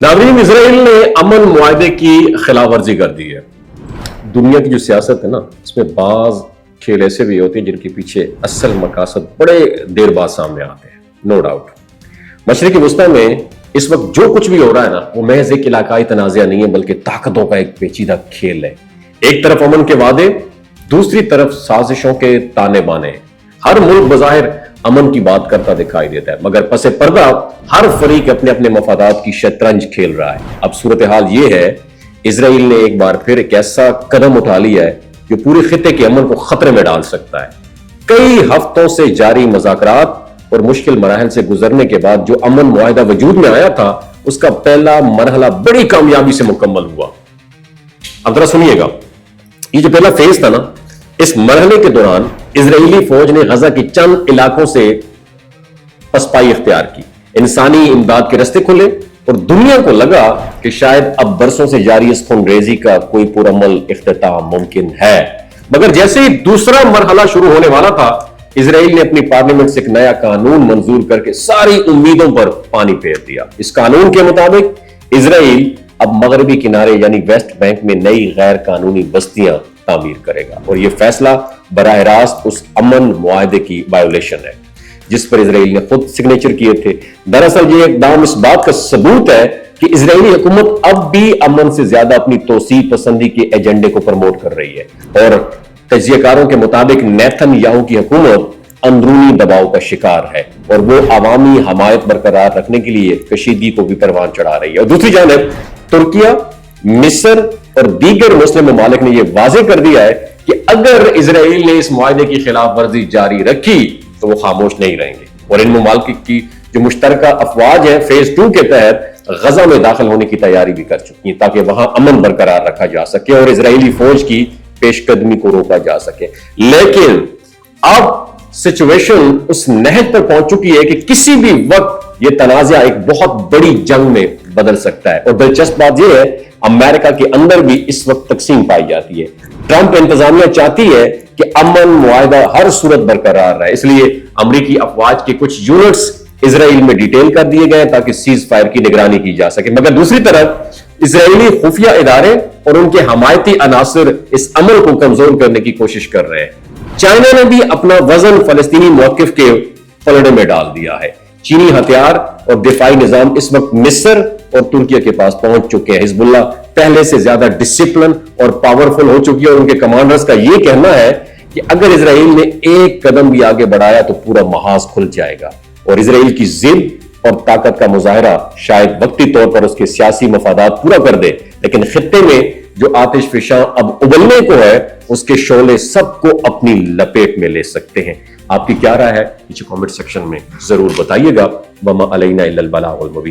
नाज़रीन, इजराइल ने अमन मुआहदे की खिलाफ वर्जी कर दी है। दुनिया की जो सियासत है ना, इसमें बाज खेल ऐसे भी होते हैं जिनके पीछे असल मकासद बड़े देर बाद सामने आते हैं। नो डाउट मशरिकी वस्ता में इस वक्त जो कुछ भी हो रहा है ना, वो महज एक इलाकाई तनाज़ा नहीं है, बल्कि ताकतों का एक पेचीदा खेल है। एक तरफ अमन के वादे, दूसरी तरफ साजिशों के ताने बाने। हर मुल्क बज़ाहिर अमन की बात करता दिखाई देता है, मगर पसे पर्दा हर फरीक अपने अपने मफादात की शतरंज खेल रहा है। अब सूरत हाल ये है, इजराइल ने एक बार फिर एक ऐसा कदम उठा लिया है जो पूरे खित्ते के अमन को खतरे में डाल सकता है। कई हफ्तों से जारी मुज़ाकरात और मुश्किल मराहल से गुजरने के बाद जो अमन मुआहिदा वजूद में आया था, उसका पहला मरहला बड़ी कामयाबी से मुकम्मल हुआ। अब जरा सुनिएगा, ये जो पहला फेज था ना, इस मरहले के दौरान इजरायली फौज ने गजा के चंद इलाकों से पसपाई इख्तियार की, इंसानी इमदाद के रास्ते खुले और दुनिया को लगा कि शायद अब बरसों से जारी इस खूनरेजी का कोई पुरअमल इख्तिताम मुमकिन है। मगर जैसे ही दूसरा मरहला शुरू होने वाला था, इजराइल ने अपनी पार्लियामेंट से एक नया कानून मंजूर करके सारी उम्मीदों पर पानी फेर दिया। इस कानून के मुताबिक इजराइल अब मगरबी किनारे यानी वेस्ट बैंक में नई गैर कानूनी बस्तियां तामीर करेगा, और यह फैसला बराह रास्त उस अमन मुआहदे की वायोलेशन है जिस पर इजराइल ने खुद सिग्नेचर किए थे। दरअसल ये इकदाम इस बात का सबूत है कि इजरायली हुकूमत अब भी अमन से ज्यादा अपनी तोसी पसंदी के एजेंडे को प्रमोट कर रही है, और तजियाकारों के मुताबिक नेतन्याहू की हुकूमत अंदरूनी दबाव का शिकार है और वो अवामी हमायत बरकरार रखने के लिए कशीदगी को भी परवान चढ़ा रही है। और दूसरी जानब तुर्किया, मिस्र और दीगर मुस्लिम ममालिक ने यह वाजे कर दिया है कि अगर इजराइल ने इस मुआहदे की खिलाफ वर्जी जारी रखी तो वो खामोश नहीं रहेंगे, और इन ममालिक की जो मुश्तरका अफवाज है फेज 2 के तहत गजा में दाखिल होने की तैयारी भी कर चुकी है, ताकि वहां अमन बरकरार रखा जा सके और इजरायली फौज की पेशकदमी को रोका जा सके। लेकिन अब सिचुएशन उस नहज पर पहुंच चुकी है कि किसी भी वक्त यह तनाज़ा एक बहुत बड़ी जंग में बदल सकता है। और दिलचस्प बात यह है, अमेरिका के अंदर भी इस वक्त तकसीम पाई जाती है। ट्रंप इंतजामिया चाहती है कि अमन मुआहिदा हर सूरत बरकरार रहे, इसलिए अमरीकी अफवाज के कुछ यूनिट्स इजराइल में डिटेल कर दिए गए ताकि सीज फायर की निगरानी की जा सके। मगर दूसरी तरफ इजरायली खुफिया इदारे और उनके हमायती अनासर इस अमल को कमजोर करने की कोशिश कर रहे हैं। चाइना ने भी अपना वजन फलस्तीनी मौकिफ के पलड़े में डाल दिया है। चीनी हथियार और दिफाई निजाम इस वक्त मिस्र और तुर्की के पास पहुंच चुके हैं। हिजबुल्लाह पहले से ज्यादा डिसिप्लिन और पावरफुल हो चुकी है, और उनके कमांडर्स का यह कहना है कि अगर इजराइल ने एक कदम भी आगे बढ़ाया तो पूरा महाज खुल जाएगा। और इजराइल की जिद और ताकत का मुजाहरा शायद वक्ती तौर पर उसके सियासी मफादात पूरा कर दे, लेकिन खित्ते में जो आतिश फिशां अब उबलने को है, उसके शोले सबको अपनी लपेट में ले सकते हैं। आपकी क्या राय है नीचे कमेंट सेक्शन में जरूर बताइएगा। वमा अलैना इल्लल बलागुल मुबीन।